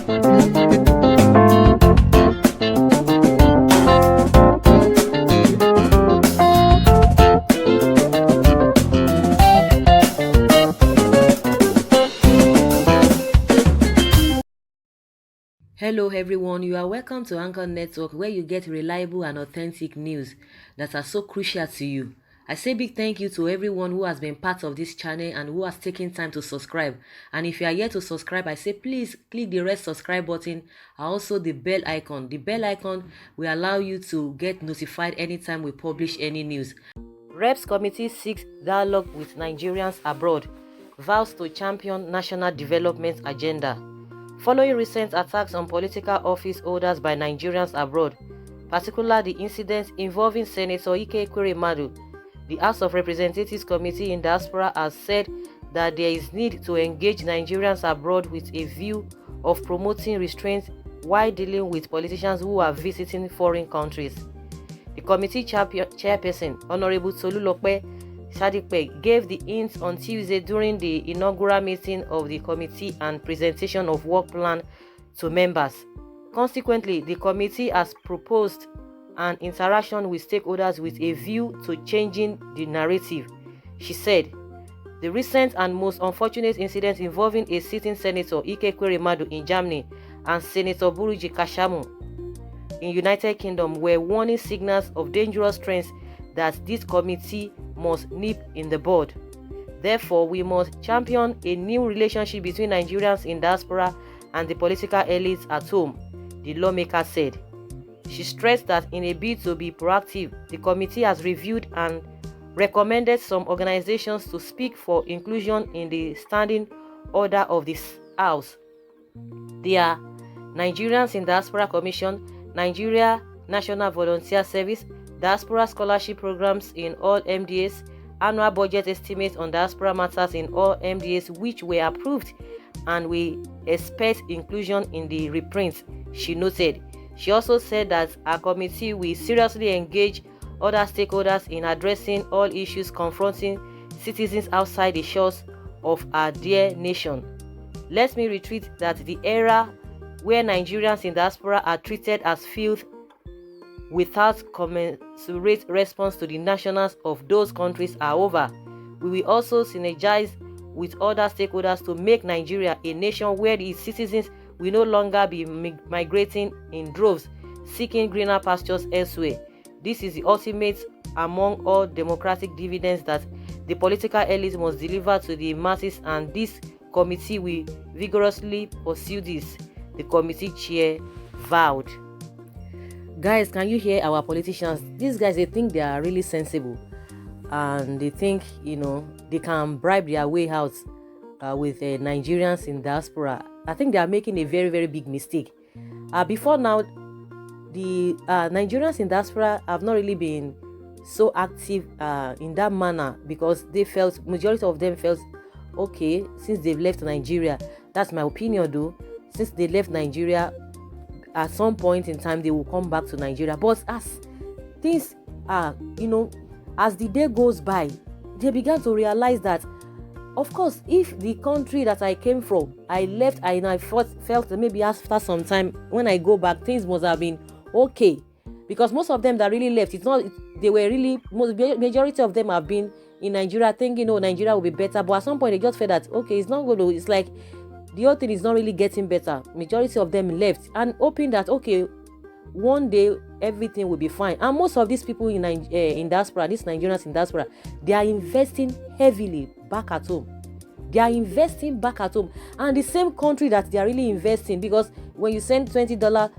Hello everyone, you are welcome to Anchor Network, where you get reliable and authentic news that are so crucial to you. I say big thank you to everyone who has been part of this channel and who has taken time to subscribe. And if you are yet to subscribe, I say please click the red subscribe button and also the bell icon. The bell icon will allow you to get notified anytime we publish any news. Reps Committee seeks dialogue with Nigerians abroad, vows to champion national development agenda. Following recent attacks on political office holders by Nigerians abroad, particularly the incident involving Senator Ike Ekweremadu, the House of Representatives Committee in Diaspora has said that there is need to engage Nigerians abroad with a view of promoting restraint while dealing with politicians who are visiting foreign countries. The committee chairperson, Honorable Tolulope Sadipe, gave the hint on Tuesday during the inaugural meeting of the committee and presentation of work plan to members. Consequently, the committee has proposed an interaction with stakeholders with a view to changing the narrative. She said, the recent and most unfortunate incident involving a sitting senator, Ike Ekweremadu, in Germany and Senator Buruji Kashamu in United Kingdom were warning signals of dangerous trends that this committee must nip in the bud. Therefore, we must champion a new relationship between Nigerians in diaspora and the political elites at home, the lawmaker said. She stressed that in a bid to be proactive, the committee has reviewed and recommended some organizations to speak for inclusion in the standing order of this House. They are Nigerians in Diaspora Commission, Nigeria National Volunteer Service, Diaspora Scholarship Programs in all MDAs, annual budget estimates on diaspora matters in all MDAs which were approved, and we expect inclusion in the reprint, she noted. She also said that our committee will seriously engage other stakeholders in addressing all issues confronting citizens outside the shores of our dear nation. Let me repeat that the era where Nigerians in diaspora are treated as filth without commensurate response to the nationals of those countries are over. We will also synergize with other stakeholders to make Nigeria a nation where its citizens will no longer be migrating in droves, seeking greener pastures elsewhere. This is the ultimate among all democratic dividends that the political elite must deliver to the masses, and this committee will vigorously pursue this, the committee chair vowed. Guys, can you hear our politicians? These guys, they think they are really sensible and they think, they can bribe their way out with Nigerians in diaspora. I think they are making a very, very big mistake. Before now, the Nigerians in diaspora have not really been so active in that manner because majority of them felt, okay, since they've left Nigeria, that's my opinion though, since they left Nigeria, at some point in time they will come back to Nigeria. But as things are, as the day goes by, they began to realize that, of course, if the country that I came from, I left, I felt that maybe after some time when I go back, things must have been okay. Because most of them that really left, majority of them have been in Nigeria thinking, Nigeria will be better. But at some point they just felt that, okay, it's not going to, it's like the whole thing is not really getting better. Majority of them left and hoping that, okay, one day everything will be fine. And most of these people in diaspora, these Nigerians in diaspora, they are investing heavily back at home. They are investing back at home, and the same country that they are really investing, because when you send $20, £20,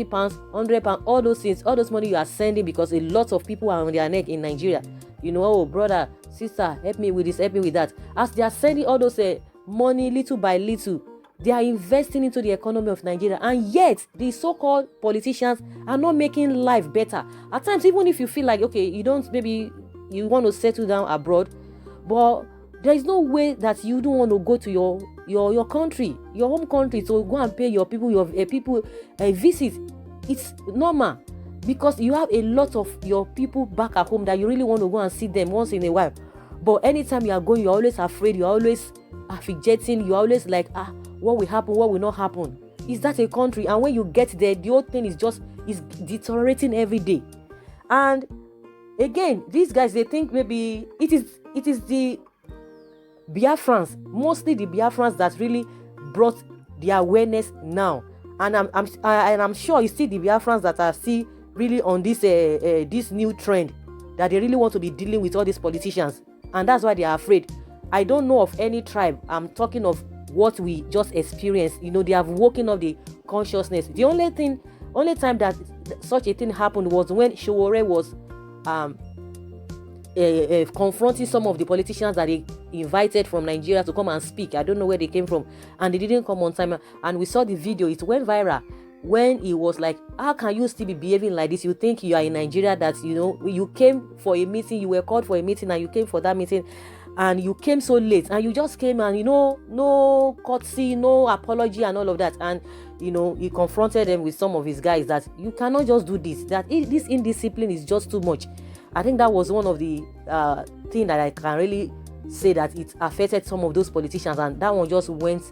£100, all those things, all those money you are sending, because a lot of people are on their neck in Nigeria. Oh, brother, sister, help me with this, help me with that. As they are sending all those money little by little, they are investing into the economy of Nigeria, and yet the so-called politicians are not making life better. At times, even if you feel like, okay, maybe you want to settle down abroad, but there is no way that you don't want to go to your country, your home country, to go and pay your people a visit. It's normal, because you have a lot of your people back at home that you really want to go and see them once in a while. But anytime you are going, you're always afraid, you're always fidgeting, you're always like, what will happen, what will not happen? is that a country? And when you get there, the whole thing is deteriorating every day. And again, these guys, they think maybe it is the Biafrans, mostly the Biafrans, that really brought the awareness now. And I'm sure it's still the Biafrans that are still really on this new trend, that they really want to be dealing with all these politicians, and that's why they are afraid. I don't know of any tribe. I'm talking of what we just experienced. They have woken up the consciousness. The only time that such a thing happened was when Showore was confronting some of the politicians that they invited from Nigeria to come and speak. I don't know where they came from, and they didn't come on time. And we saw the video. It went viral when he was like, how can you still be behaving like this? You think you are in Nigeria, that you came for a meeting, you were called for a meeting, and you came for that meeting, and you came so late, and you just came, and no courtesy, no apology, and all of that. And he confronted them with some of his guys that you cannot just do this, that this indiscipline is just too much. I think that was one of the things that I can really say that it affected some of those politicians, and that one just went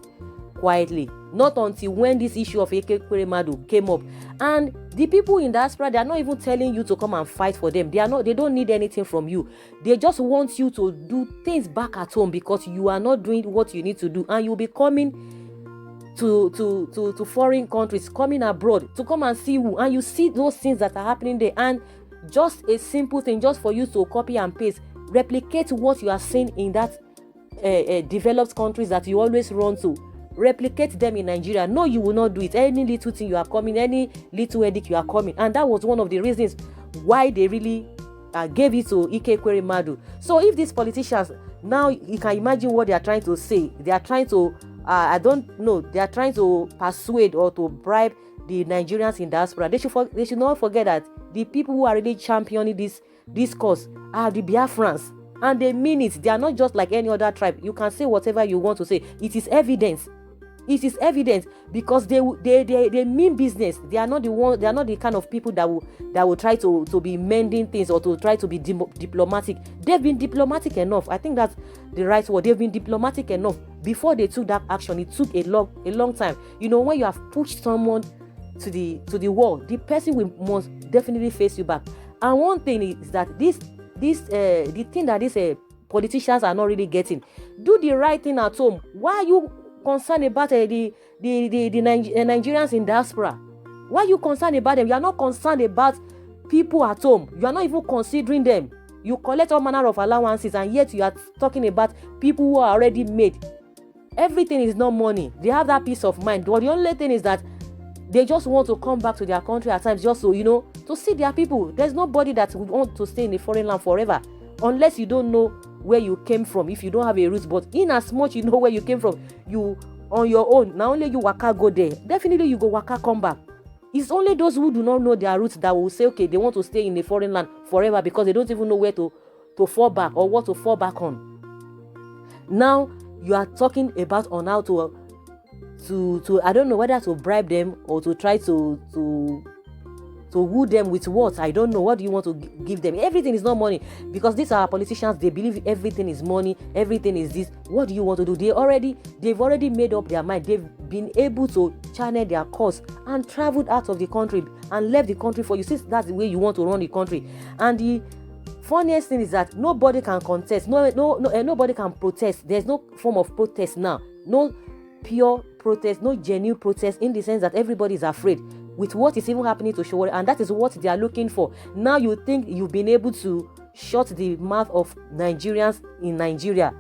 quietly. Not until when this issue of Ekekweremadu came up, and the people in diaspora, they are not even telling you to come and fight for them. They don't need anything from you. They just want you to do things back at home, because you are not doing what you need to do, and you'll be coming to foreign countries, coming abroad to come and see you, and you see those things that are happening there, and just a simple thing, just for you to copy and paste, replicate what you are seeing in that developed countries that you always run to. Replicate them in Nigeria. No, you will not do it. Any little thing you are coming, any little edict you are coming. And that was one of the reasons why they really gave it to Ekekweremadu. So if these politicians, now you can imagine what they are trying to say. They are trying to, they are trying to persuade or to bribe the Nigerians in diaspora. They should not forget that the people who are really championing this cause are the Biafrans. And they mean it. They are not just like any other tribe. You can say whatever you want to say. It is evidence. It is evident, because they mean business. They are not the one. They are not the kind of people that will try to be mending things or to try to be diplomatic. They've been diplomatic enough. I think that's the right word. They've been diplomatic enough before they took that action. It took a long time. When you have pushed someone to the wall, the person must definitely face you back. And one thing is that the thing that these politicians are not really getting, do the right thing at home. Why are you concerned about the Nigerians in diaspora? Why are you concerned about them? You are not concerned about people at home. You are not even considering them. You collect all manner of allowances, and yet you are talking about people who are already made. Everything is not money. They have that peace of mind. But the only thing is that they just want to come back to their country at times, just so to see their people. There's nobody that would want to stay in a foreign land forever, unless you don't know where you came from, if you don't have a root. But in as much you know where you came from, you on your own, now only you waka go there, definitely you go waka come back. It's only those who do not know their roots that will say, okay, they want to stay in a foreign land forever, because they don't even know where to fall back or what to fall back on. Now you are talking about on how to I don't know whether to bribe them or to try to woo them with what? I don't know. What do you want to give them? Everything is not money, because these are politicians. They believe everything is money. Everything is this. What do you want to do? They've already made up their mind. They've been able to channel their course and traveled out of the country and left the country for you. Since that's the way you want to run the country. And the funniest thing is that nobody can contest. Nobody can protest. There's no form of protest now. No pure protest. No genuine protest, in the sense that everybody is afraid with what is even happening to Showore, and that is what they are looking for. Now you think you've been able to shut the mouth of Nigerians in Nigeria,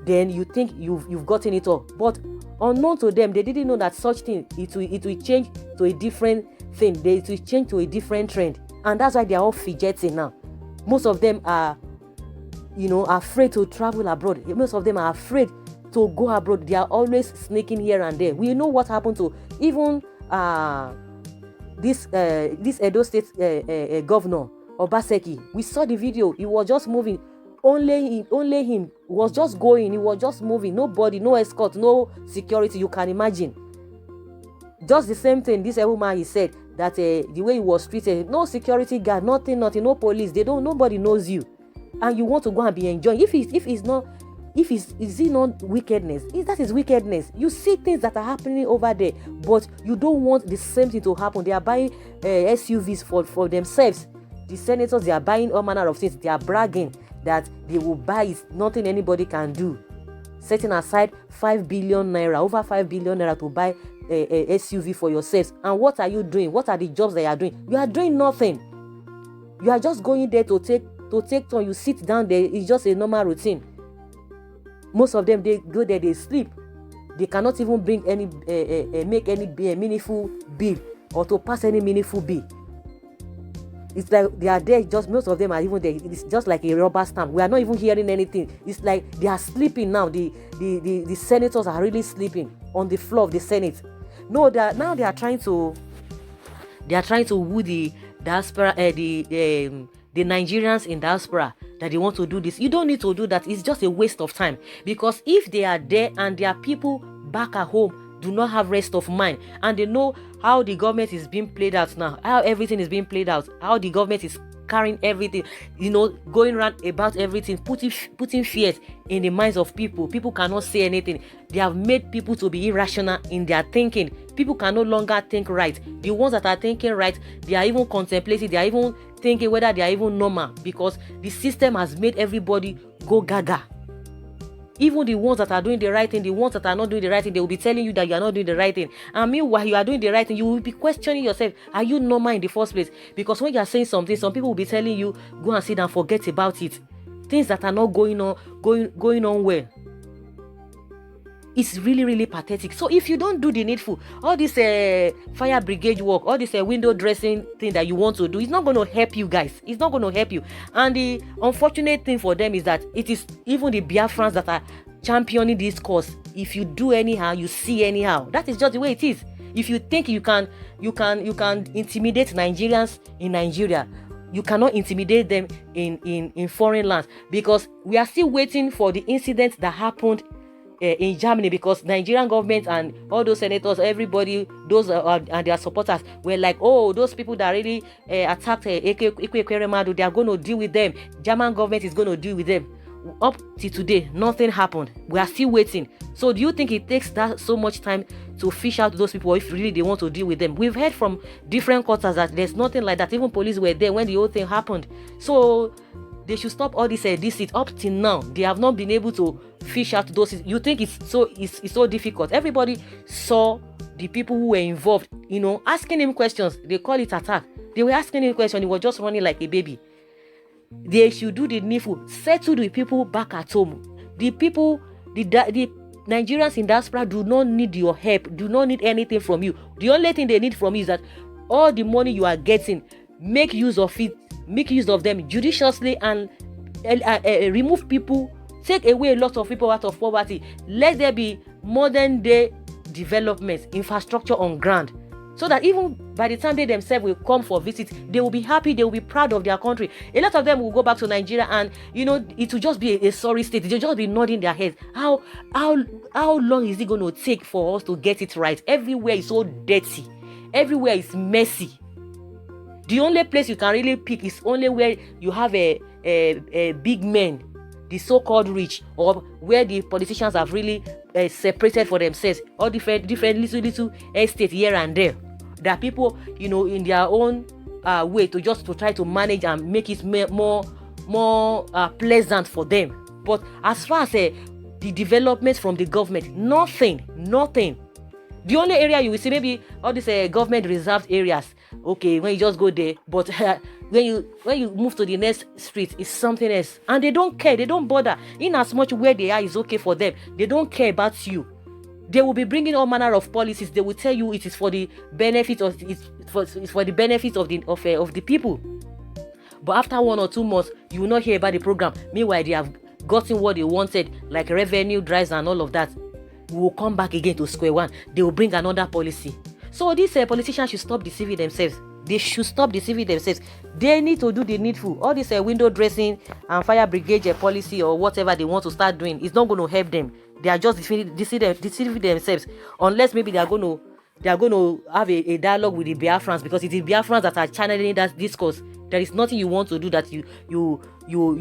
then you think you've gotten it all. But unknown to them, they didn't know that such thing, it will change to a different thing. It will change to a different trend, and that's why they are all fidgeting now. Most of them are, afraid to travel abroad. Most of them are afraid to go abroad. They are always sneaking here and there. We know what happened to even this Edo State governor Obaseki. We saw the video. He was just moving. Only him was just going. He was just moving. Nobody, no escort, no security. You can imagine. Just the same thing. This woman, he said that the way he was treated, no security guard, nothing, no police. Nobody knows you, and you want to go and be enjoying. If it's not If is it not wickedness? That is wickedness. You see things that are happening over there, but you don't want the same thing to happen. They are buying SUVs for themselves. The senators, they are buying all manner of things. They are bragging that they will buy it. Nothing anybody can do. Setting aside 5 billion naira, over 5 billion naira to buy a SUV for yourselves. And what are you doing? What are the jobs that you are doing? You are doing nothing. You are just going there to take turn. You sit down there. It's just a normal routine. Most of them, they go there, they sleep. They cannot even bring any make any meaningful bill or to pass any meaningful bill. It's like they are there, just most of them are even there. It's just like a rubber stamp. We are not even hearing anything. It's like they are sleeping now. The senators are really sleeping on the floor of the Senate. No, they are trying to woo the diaspora, the Nigerians in diaspora, that they want to do this. You don't need to do that. It's just a waste of time, because if they are there and their people back at home do not have rest of mind, and they know how the government is being played out now, how everything is being played out, how the government is carrying everything, going around about everything, putting fears in the minds of people. People cannot say anything. They have made people to be irrational in their thinking. People can no longer think right. The ones that are thinking right, they are even contemplating, they are even thinking whether they are even normal, because the system has made everybody go gaga. Even the ones that are doing the right thing, the ones that are not doing the right thing, they will be telling you that you are not doing the right thing. And meanwhile, you are doing the right thing, you will be questioning yourself, are you normal in the first place? Because when you are saying something, some people will be telling you, go and sit down, forget about it. Things that are not going on well. It's really, really pathetic. So if you don't do the needful, all this fire brigade work, all this window dressing thing that you want to do, it's not going to help you guys. It's not going to help you. And the unfortunate thing for them is that it is even the Biafrans that are championing this cause. If you do anyhow, you see anyhow. That is just the way it is. If you think you can intimidate Nigerians in Nigeria, you cannot intimidate them in foreign lands, because we are still waiting for the incident that happened in Germany, because Nigerian government and all those senators, everybody, those and their supporters were like, oh, those people that really attacked Ekweremadu, they are going to deal with them. German government is going to deal with them. Up to today, nothing happened. We are still waiting. So do you think it takes that so much time to fish out those people if really they want to deal with them? We've heard from different quarters that there's nothing like that. Even police were there when the whole thing happened. So they should stop all this deceit. Up till now, they have not been able to fish out those. You think it's so difficult? Everybody saw the people who were involved, asking him questions. They call it attack. They were asking him questions. He was just running like a baby. They should do the needful. Settle the people back at home. The people, the Nigerians in diaspora do not need your help. Do not need anything from you. The only thing they need from you is that all the money you are getting, make use of it. Make use of them judiciously and remove people. Take away a lot of people out of poverty. Let there be modern day development, infrastructure on ground, so that even by the time they themselves will come for visit, they will be happy, they will be proud of their country. A lot of them will go back to Nigeria and it will just be a sorry state. They'll just be nodding their heads. How long is it going to take for us to get it right? Everywhere is so dirty. Everywhere is messy. The only place you can really pick is only where you have a big men, the so-called rich, or where the politicians have really separated for themselves, or different little estates here and there. There are people, in their own way to try to manage and make it more pleasant for them. But as far as the development from the government, nothing. The only area you will see, maybe all these government reserved areas. Okay, when you just go there, but when you move to the next street, it's something else, and they don't care. They don't bother. In as much where they are is okay for them. They don't care about you. They will be bringing all manner of policies. They will tell you it is for the benefit of the benefit of the people. But after 1 or 2 months, you will not hear about the program. Meanwhile, they have gotten what they wanted, like revenue drives and all of that. We will come back again to square one. They will bring another policy. So these politicians should stop deceiving themselves. They should stop deceiving themselves. They need to do the needful. All this window dressing and fire brigade policy or whatever they want to start doing is not going to help them. They are just deceiving themselves. Unless maybe they are going to have a dialogue with the Biafrans, because it is Biafrans that are channeling that discourse There is nothing you want to do that you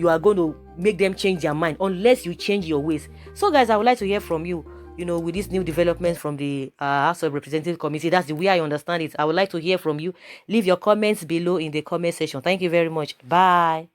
are going to make them change their mind unless you change your ways. So guys, I would like to hear from you, with this new development from the House of Representative Committee. That's the way I understand it. I would like to hear from you. Leave your comments below in the comment section. Thank you very much. Bye.